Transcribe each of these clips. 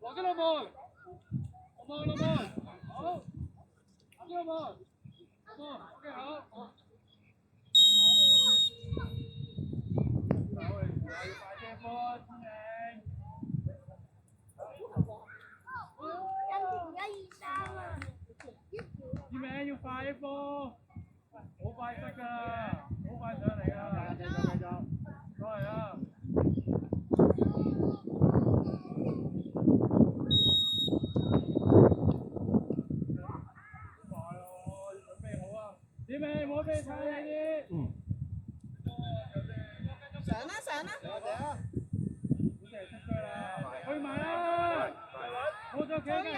落咗落門，落門，好，落咗落門，，OK 好。快啲波，天明。天明要快啲波，好快出㗎，好快上嚟㗎。繼續，過嚟啊！準備好啊！準備踩你啲。上啦！去埋啦！冇咗幾個人啊！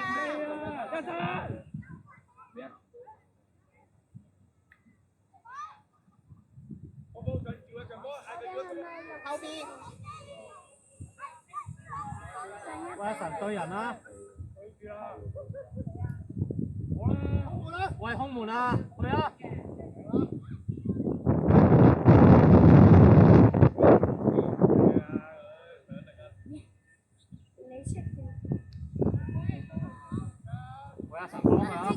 一齊！後邊。喂，神對人啦！好啦！喂，空門啊！去啊！喂，阿神幫佢啊！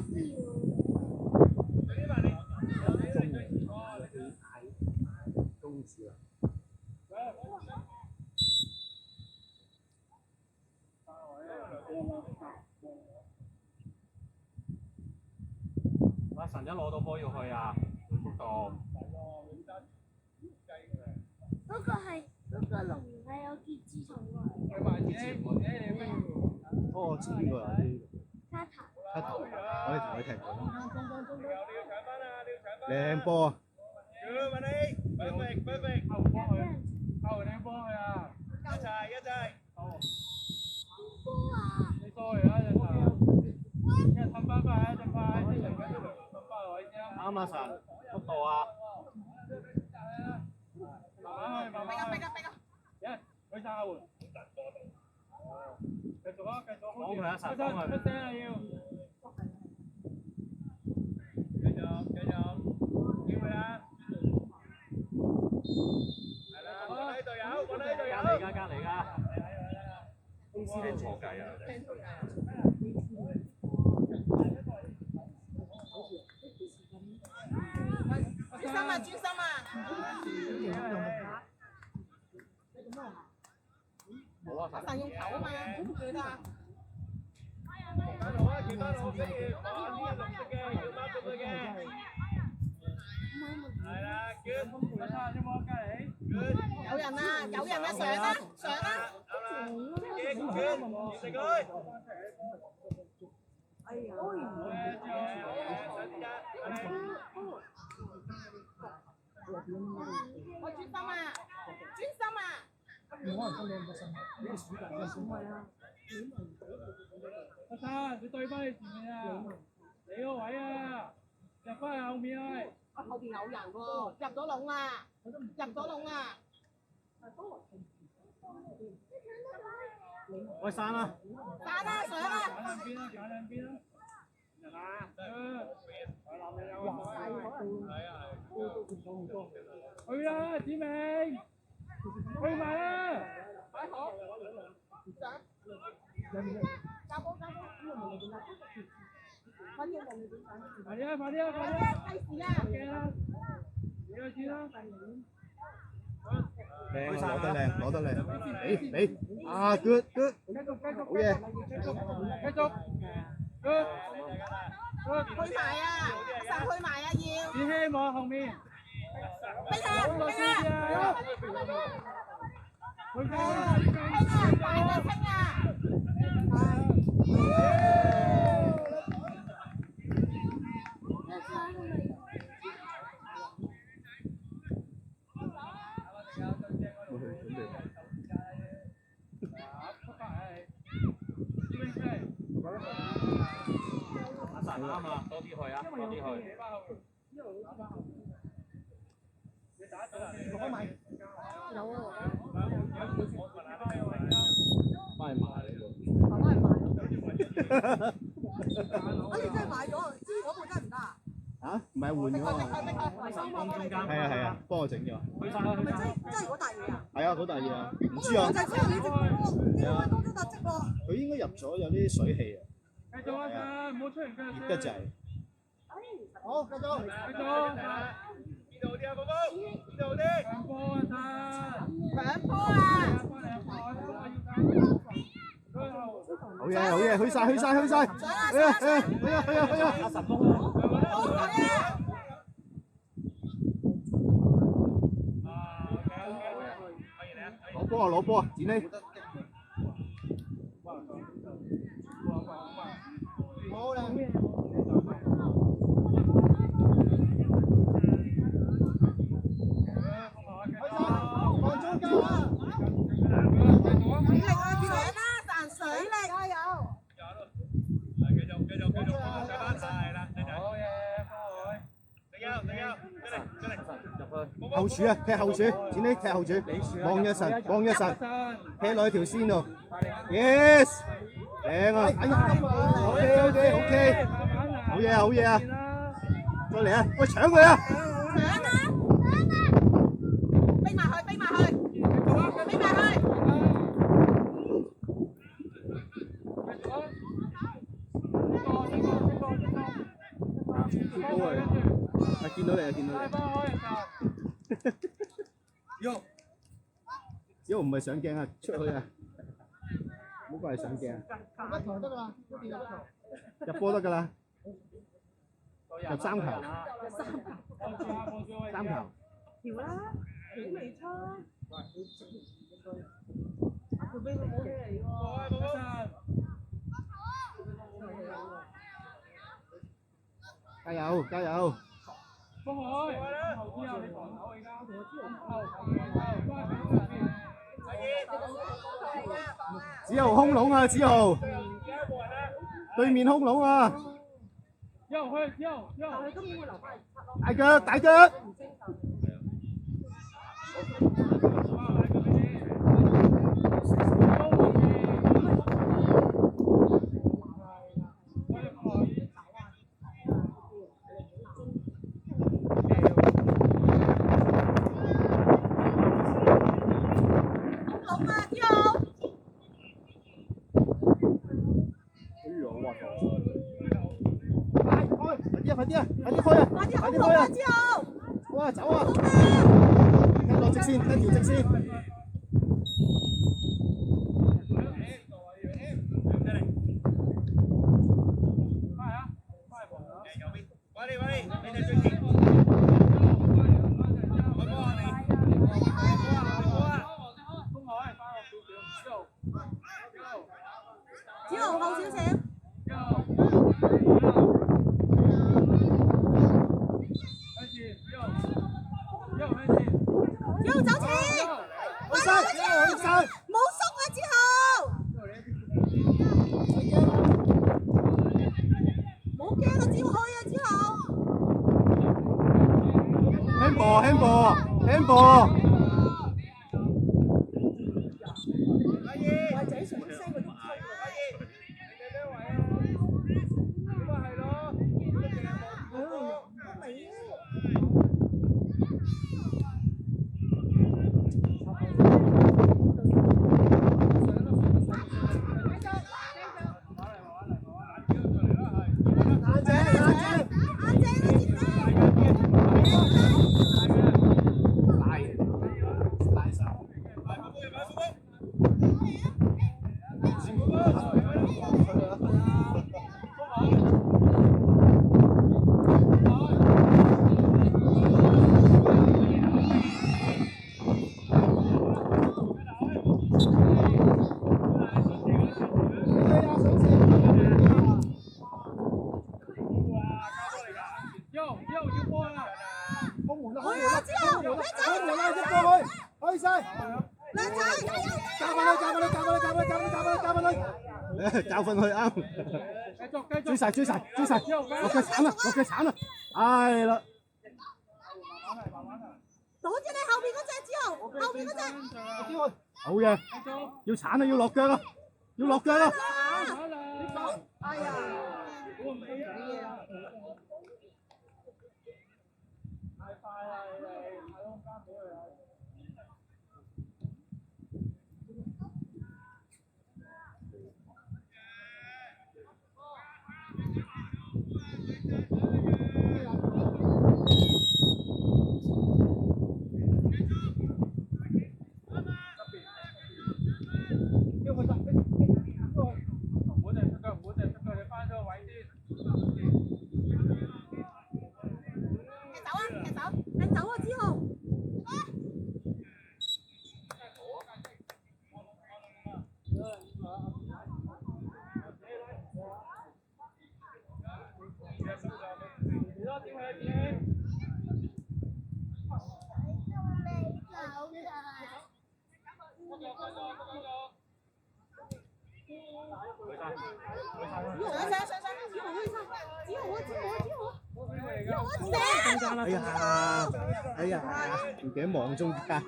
公司啊！阿神一攞到波要去啊！速度。嗰個龍係有結字蟲喎。去埋自己哦，知邊個啊？卡塔。卡頭，我哋同佢踢過。你靚波啊！後幫佢，後你幫佢啊！你過嚟啊！一氹翻快啊！盡快，啲人緊都氹翻落去先。啱啊，神，速度啊！慢慢去，去晒後援。繼續啊！繼續。幫佢啊，神，幫佢。出聲啊要。繼續，機會啦。係啦，揾啲隊友，揾啲隊友。隔離㗎。公司你錯計啊！專心啊！好啊，神用頭啊嘛，記得啊！翻路啊！轉翻路，跟住呢個綠色嘅，要包咗佢嘅。係啦，叫差啲冇隔離。有人啊，上啦！食佢。哎呀！我專心啊！阿生，你對翻你前面啊！你個位啊，入翻去後面去。後邊有人喎，入咗籠啊！喂，散啦！上啦！揀兩邊啦，揀兩邊啦。人啊！去啦，子明！去埋啦！擺好，上。加波！快啲啊！計時啊！驚啦！你開始啦！靚，攞得靚，你啊 good，好嘢，繼續，去埋啊！去埋啊！要。只希望後面。飛啊！阿神啱啊，多啲去啊，多啲去。翻去買呢個。我哋真係買咗，知嗰部真係唔得啊！嚇？唔係換咗啊？係啊，幫我整咗。係咪真係嗰大嘢啊？係啊，好大嘢啊！唔知啊。我就知道你直播，因為當初搭直播。佢應該入咗有啲水氣啊，繼續啊，神，唔好出嚟嘅熱得滯。好，繼續。繼續。呢度啲啊，寶寶，呢度啲。上波啊，神。上波啊！好嘢，好嘢，去晒，去晒，去晒。去啊，去啊，去啊，去啊，去啊！阿神幫我。攞波啊，攞波啊，展呢？好啦。後柱啊，踢後柱，展呢踢後柱，望一神，望一神，踢落條線度 ，yes， 靚啊，哎呀，OK，好嘢啊，好嘢啊，再嚟啊，喂，搶佢啊！飛埋去，飛埋去，飛埋去。見到你啊，見到你。唔係上鏡啊，出去啊！唔好過嚟上鏡啊！入波得㗎啦，入3球。3球。調啦，調未出。佢俾佢冇嘢嚟喎。加油，加油！放海，後之後你防守而家，子豪空籠啊，子豪！對面空籠啊！大腳，大腳！快啲啊！快啲開啊！快啲開啊！好啊，走啊！跟落直線，跟條直線。子豪後少少。走前，快啲子豪，冇縮啊子豪，冇驚啊照去啊子豪 handball，仔仔上聲佢都唔吹教訓佢啱，追晒，落腳鏟啦，係啦。擋住你後邊嗰隻子豪，後邊嗰隻。好嘢，要鏟啊，要落腳啊，要落腳啊！哎呀！哎呀，哎呀，唔記得望中間。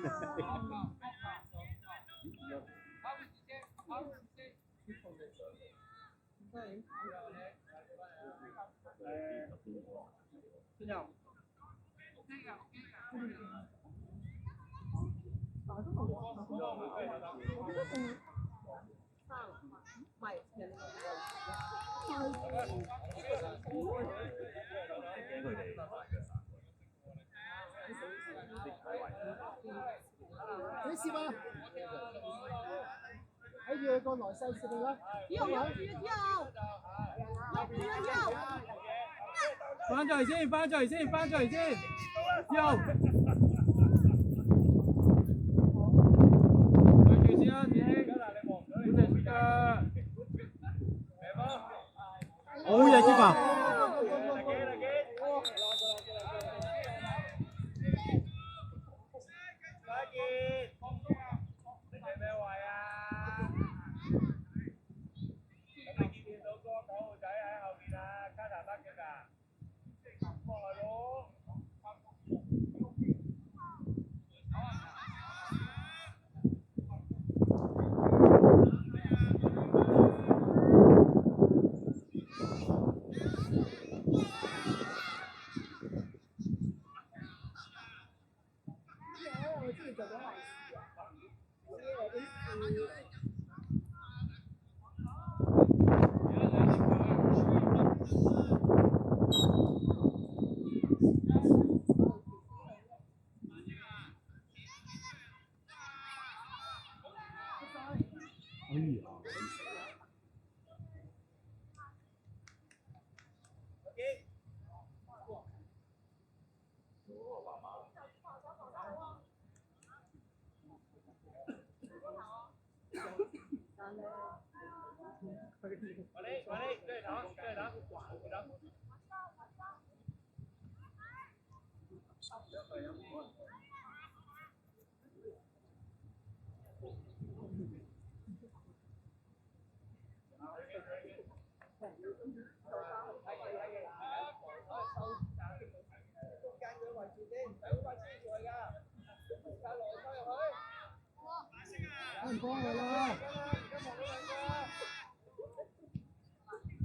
你試嘛？睇住佢個來勢先啦。翻咗嚟先，翻咗嚟先，翻咗嚟先。右。對住先啊，子興。好隻腳。好嘢，keeper。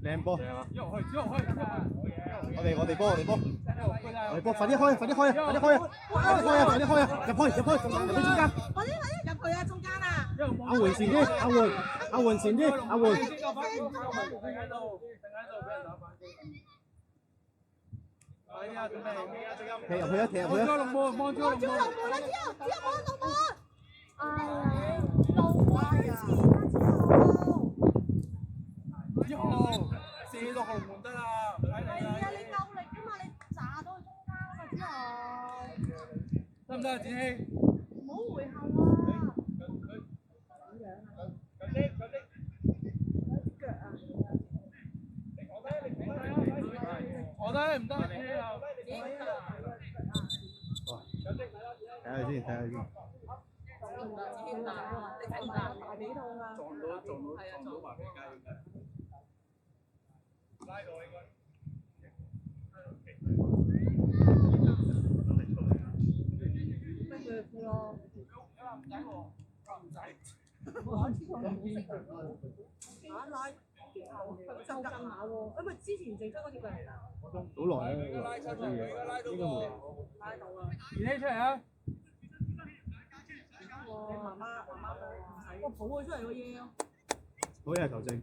靚波！我哋波，快啲開啊！入去中間！阿媛前啲，阿媛前啲，阿媛。踢入去啊！踢入去啊！望住龍門啦，之後望龍門。射到龍門得啦，唔使理啦。係啊，你夠力㗎嘛，你炸到去中間啊嘛，之後。得唔得啊，子興？唔好回後啊！腳啊！我得唔得？睇下先，睇下先。大髀痛啊！撞到埋俾街。拉到應該。跟住佢咯。唔使喎，唔使。拉收緊下喎，因為之前淨出嗰條腳嚟㗎。好耐啦，拉出嚟，應該冇。拉到啦。連起出嚟啊！媽媽我抱佢出嚟個嘢啊！好嘢，球證。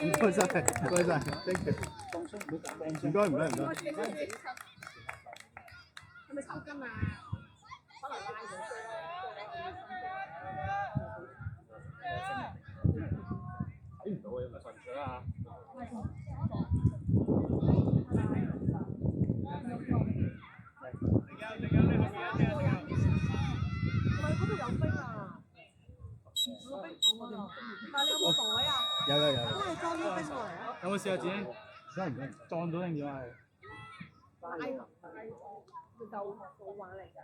唔該晒，thank you。唔該。係咪抽筋啊？可能拉到。睇唔到啊，咪瞓咗啦。嗰度有冰啊！個冰桶啊！但係你有冇袋啊？有。幫你裝啲冰過嚟啊！有冇試下自己？真唔得，撞到定點啊？拉就好玩嚟㗎。